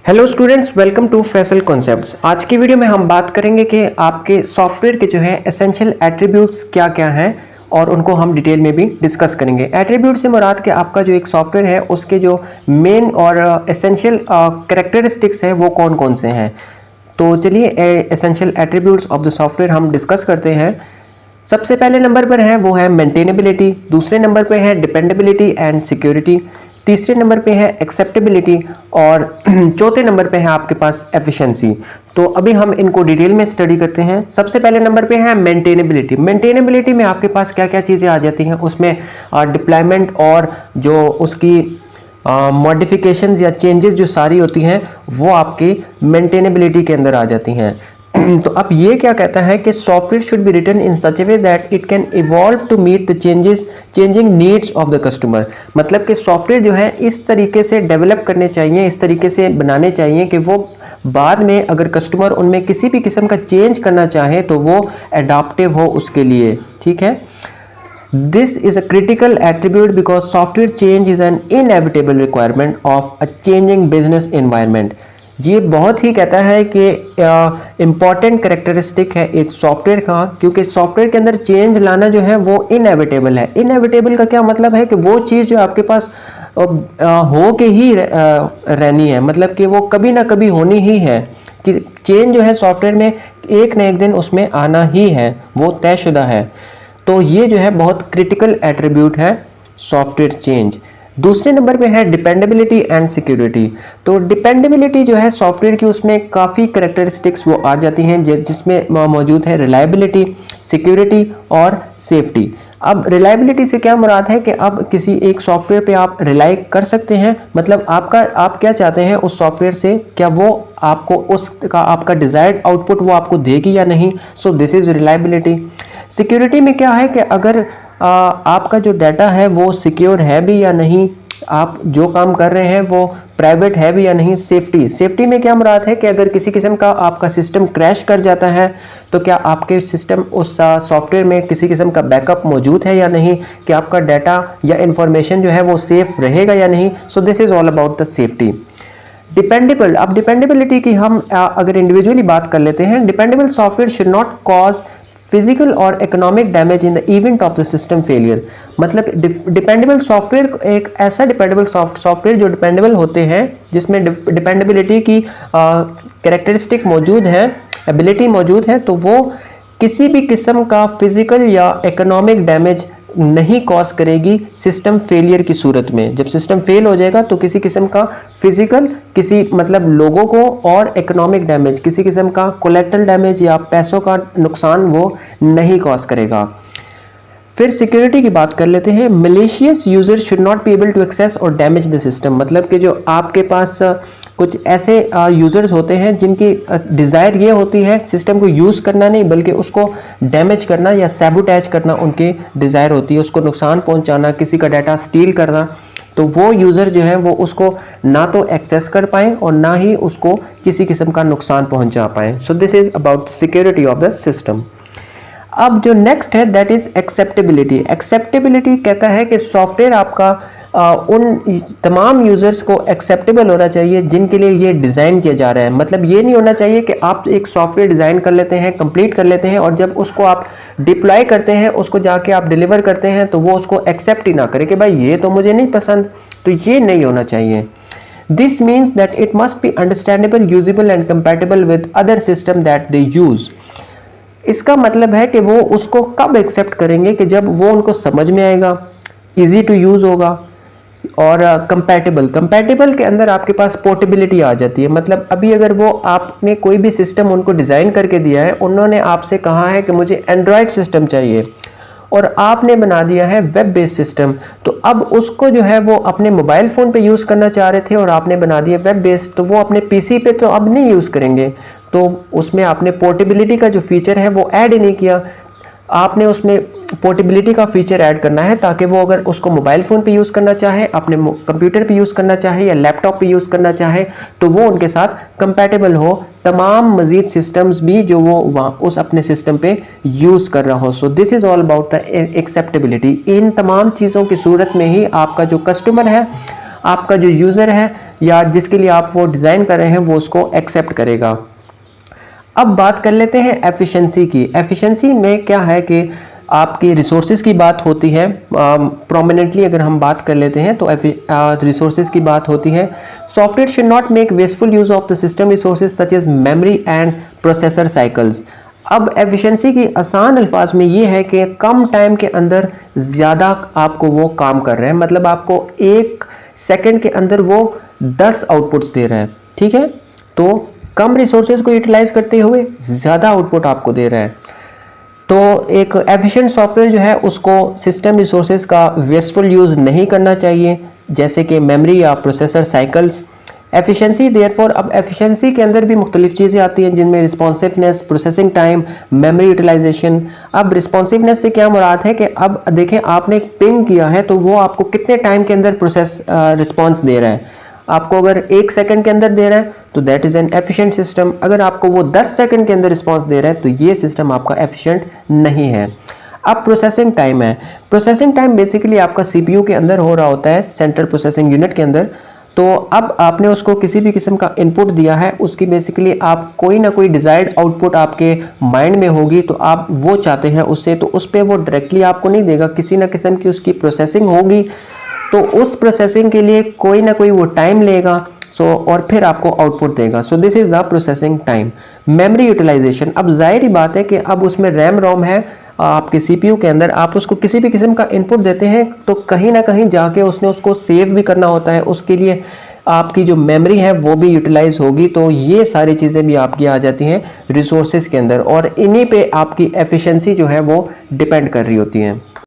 Hello students, welcome to Faisal concepts. आज की video में हम बात करेंगे कि आपके सॉफ्टवेयर के जो है एसेंशियल एट्रीब्यूट्स क्या क्या हैं और उनको हम डिटेल में भी डिस्कस करेंगे। एट्रीब्यूट से मुराद कि आपका जो एक सॉफ्टवेयर है उसके जो मेन और एसेंशियल कैरेक्टरिस्टिक्स हैं वो कौन कौन से हैं। तो चलिए essential attributes of the software हम डिस्कस करते हैं। सबसे पहले नंबर पर है वो है मेंटेनेबिलिटी, दूसरे नंबर पे है डिपेंडेबिलिटी एंड सिक्योरिटी, तीसरे नंबर पे है एक्सेप्टेबिलिटी और चौथे नंबर पे है आपके पास एफिशिएंसी। तो अभी हम इनको डिटेल में स्टडी करते हैं। सबसे पहले नंबर पे है मेंटेनेबिलिटी। मेंटेनेबिलिटी में आपके पास क्या क्या चीज़ें आ जाती हैं, उसमें डिप्लॉयमेंट और जो उसकी मॉडिफिकेशंस या चेंजेस जो सारी होती हैं वो आपकी मेंटेनेबिलिटी के अंदर आ जाती हैं। तो अब ये क्या कहता है कि software should be written in such a way that it can evolve to meet the changing needs of the customer. मतलब कि सॉफ्टवेयर जो है इस तरीके से डेवलप करने चाहिए, इस तरीके से बनाने चाहिए कि वो बाद में अगर कस्टमर उनमें किसी भी किस्म का चेंज करना चाहे तो वो एडाप्टिव हो उसके लिए। ठीक है, this is a critical attribute because software change is an inevitable requirement of a changing business environment. ये बहुत ही कहता है कि इम्पॉर्टेंट करेक्टरिस्टिक है एक सॉफ्टवेयर का, क्योंकि सॉफ्टवेयर के अंदर चेंज लाना जो है वो इनएविटेबल है। इनएविटेबल का क्या मतलब है कि वो चीज़ जो आपके पास हो के ही रहनी है, मतलब कि वो कभी ना कभी होनी ही है कि चेंज जो है सॉफ्टवेयर में एक न एक दिन उसमें आना ही है, वो तयशुदा है। तो ये जो है बहुत क्रिटिकल एट्रीब्यूट है सॉफ्टवेयर चेंज। दूसरे नंबर पे है डिपेंडेबिलिटी एंड सिक्योरिटी। तो डिपेंडेबिलिटी जो है सॉफ्टवेयर की उसमें काफ़ी करेक्टरिस्टिक्स वो आ जाती हैं जिसमें मौजूद है रिलायबिलिटी, सिक्योरिटी और सेफ्टी। अब रिलायबिलिटी से क्या मुराद है कि अब किसी एक सॉफ्टवेयर पे आप रिलाई कर सकते हैं, मतलब आप क्या चाहते हैं उस सॉफ्टवेयर से, क्या वो आपको उसका आपका डिजायर्ड आउटपुट वो आपको देगी या नहीं। So this is reliability. Security में क्या है कि अगर आपका जो डाटा है वो सिक्योर है भी या नहीं, आप जो काम कर रहे हैं वो प्राइवेट है भी या नहीं। सेफ्टी में क्या मुराद है कि अगर किसी किस्म का आपका सिस्टम क्रैश कर जाता है तो क्या आपके सिस्टम उस सॉफ्टवेयर में किसी किस्म का बैकअप मौजूद है या नहीं, कि आपका डाटा या इंफॉर्मेशन जो है वो सेफ रहेगा या नहीं। So this is all about the safety. Dependable, अब डिपेंडेबिलिटी की हम अगर इंडिविजुअली बात कर लेते हैं, dependable software should not cause physical और economic damage in the event of the system failure. मतलब डिपेंडेबल सॉफ्टवेयर एक ऐसा डिपेंडेबल सॉफ्टवेयर जो डिपेंडेबल होते हैं, जिसमें डिपेंडेबिलिटी की कैरेक्टरिस्टिक मौजूद है, एबिलिटी मौजूद है, तो वो किसी भी किस्म का फिजिकल या इकोनॉमिक डैमेज नहीं कॉज करेगी सिस्टम फेलियर की सूरत में। जब सिस्टम फेल हो जाएगा तो किसी किस्म का फिजिकल, किसी मतलब लोगों को, और इकोनॉमिक डैमेज, किसी किस्म का कोलेटरल डैमेज या पैसों का नुकसान वो नहीं कॉज करेगा। फिर सिक्योरिटी की बात कर लेते हैं। Malicious user should not be able to access or damage the system. मतलब कि जो आपके पास कुछ ऐसे यूजर्स होते हैं जिनकी डिज़ायर ये होती है सिस्टम को यूज़ करना नहीं बल्कि उसको डैमेज करना या सैबोटेज करना उनकी डिज़ायर होती है, उसको नुकसान पहुंचाना, किसी का डाटा स्टील करना। तो वो यूज़र जो है वो उसको ना तो एक्सेस कर पाएँ और ना ही उसको किसी किस्म का नुकसान पहुंचा पाएँ। सो this is about security of the system. अब जो नेक्स्ट है दैट इज एक्सेप्टेबिलिटी। एक्सेप्टेबिलिटी कहता है कि सॉफ्टवेयर आपका उन तमाम यूजर्स को एक्सेप्टेबल होना चाहिए जिनके लिए ये डिज़ाइन किया जा रहा है। मतलब ये नहीं होना चाहिए कि आप एक सॉफ्टवेयर डिज़ाइन कर लेते हैं, कंप्लीट कर लेते हैं, और जब उसको आप डिप्लॉय करते हैं, उसको जाके आप डिलीवर करते हैं, तो वो उसको एक्सेप्ट ही ना करे कि भाई ये तो मुझे नहीं पसंद। तो ये नहीं होना चाहिए। This means that it must be understandable, usable and compatible with other system that they use. इसका मतलब है कि वो उसको कब एक्सेप्ट करेंगे, कि जब वो उनको समझ में आएगा, इजी टू यूज़ होगा, और कंपैटिबल के अंदर आपके पास पोर्टेबिलिटी आ जाती है। मतलब अभी अगर वो आपने कोई भी सिस्टम उनको डिज़ाइन करके दिया है, उन्होंने आपसे कहा है कि मुझे एंड्रॉयड सिस्टम चाहिए, और आपने बना दिया है वेब बेस्ड सिस्टम, तो अब उसको जो है वो अपने मोबाइल फ़ोन पे यूज़ करना चाह रहे थे और आपने बना दिया वेब बेस्ड, तो वो अपने पीसी पे तो अब नहीं यूज़ करेंगे। तो उसमें आपने पोर्टेबिलिटी का जो फीचर है वो ऐड ही नहीं किया। आपने उसमें पोर्टेबिलिटी का फीचर ऐड करना है ताकि वो अगर उसको मोबाइल फ़ोन पे यूज़ करना चाहे, अपने कंप्यूटर पे यूज़ करना चाहे या लैपटॉप पे यूज़ करना चाहे, तो वो उनके साथ कंपैटिबल हो तमाम मज़ीद सिस्टम्स भी जो वो वहाँ उस अपने सिस्टम पे यूज़ कर रहा हो। So this is all about the acceptability. इन तमाम चीज़ों की सूरत में ही आपका जो कस्टमर है आपका जो यूज़र है या जिसके लिए आप वो डिज़ाइन कर रहे हैं वो उसको एक्सेप्ट करेगा। अब बात कर लेते हैं एफिशिएंसी की। एफिशिएंसी में क्या है कि आपकी रिसोर्सेज की बात होती है, प्रोमिनेंटली अगर हम बात कर लेते हैं तो रिसोर्सेज की बात होती है। Software should not make wasteful use of the system resources such as memory and processor cycles. अब एफिशिएंसी की आसान अल्फाज में ये है कि कम टाइम के अंदर ज़्यादा आपको वो काम कर रहे हैं, मतलब आपको 1 सेकंड के अंदर वो 10 आउटपुट्स दे रहे हैं, ठीक है। तो कम रिसोर्सेज को यूटिलाइज करते हुए ज़्यादा आउटपुट आपको दे रहा है। तो एक एफिशिएंट सॉफ्टवेयर जो है उसको सिस्टम रिसोर्सेज का वेस्टफुल यूज़ नहीं करना चाहिए, जैसे कि मेमोरी या प्रोसेसर साइकिल्स। एफिशिएंसी देयरफॉर, अब एफिशिएंसी के अंदर भी मुख्तलिफ चीज़ें आती हैं जिनमें responsiveness, processing time, memory utilisation. अब रिस्पॉन्सिवनेस से क्या मुराद है कि अब देखें आपने एक पिंग किया है तो वो आपको कितने टाइम के अंदर रिस्पॉन्स दे रहा है। आपको अगर 1 सेकंड के अंदर दे रहा है तो that is an efficient system. अगर आपको वो 10 सेकंड के अंदर रिस्पॉन्स दे रहा है तो ये सिस्टम आपका एफिशिएंट नहीं है। अब प्रोसेसिंग टाइम है। प्रोसेसिंग टाइम बेसिकली आपका सीपीयू के अंदर हो रहा होता है, सेंट्रल प्रोसेसिंग यूनिट के अंदर। तो अब आपने उसको किसी भी किस्म का इनपुट दिया है, उसकी बेसिकली आप कोई ना कोई डिजायर्ड आउटपुट आपके माइंड में होगी, तो आप वो चाहते हैं उससे, तो उस पर वो डायरेक्टली आपको नहीं देगा, किसी ना किस्म की उसकी प्रोसेसिंग होगी। तो उस प्रोसेसिंग के लिए कोई ना कोई वो टाइम लेगा, और फिर आपको आउटपुट देगा। So this is the processing time. Memory utilisation, अब जाहिर ही बात है कि अब उसमें रैम रोम है आपके सीपीयू के अंदर, आप उसको किसी भी किस्म का इनपुट देते हैं तो कहीं ना कहीं जाके उसने उसको सेव भी करना होता है, उसके लिए आपकी जो मेमोरी है वो भी यूटिलाइज होगी। तो ये सारी चीज़ें भी आपकी आ जाती हैं रिसोर्सेज के अंदर, और इन्हीं पे आपकी एफिशिएंसी जो है वो डिपेंड कर रही होती है।